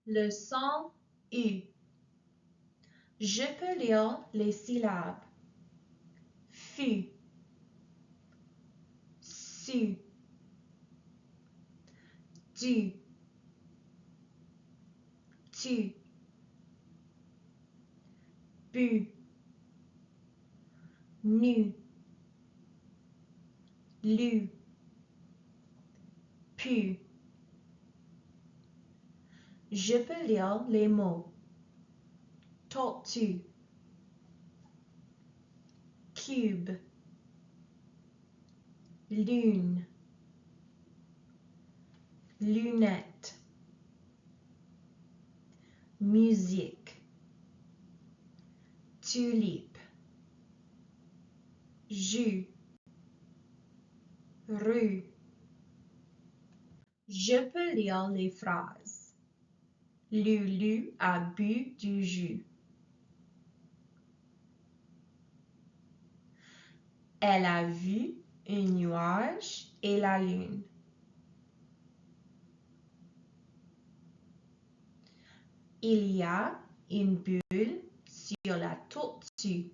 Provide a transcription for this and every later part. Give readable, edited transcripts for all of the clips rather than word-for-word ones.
Le son U. Je peux lire les syllabes. Fu, su, du, tu, bu, nu, lu, pu. Je peux lire les mots. Tortue, cube, lune, lunette, musique, tulipe, jus, rue. Je peux lire les phrases. Lulu a bu du jus. Elle a vu un nuage et la lune. Il y a une bulle sur la tortue.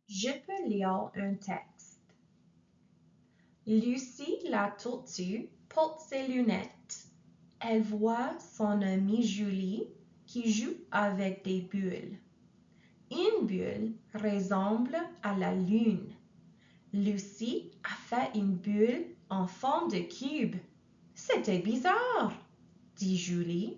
Je peux lire un texte. Lucie la tortue porte ses lunettes. Elle voit son amie Julie qui joue avec des bulles. Une bulle ressemble à la lune. Lucie a fait une bulle en forme de cube. C'était bizarre, dit Julie.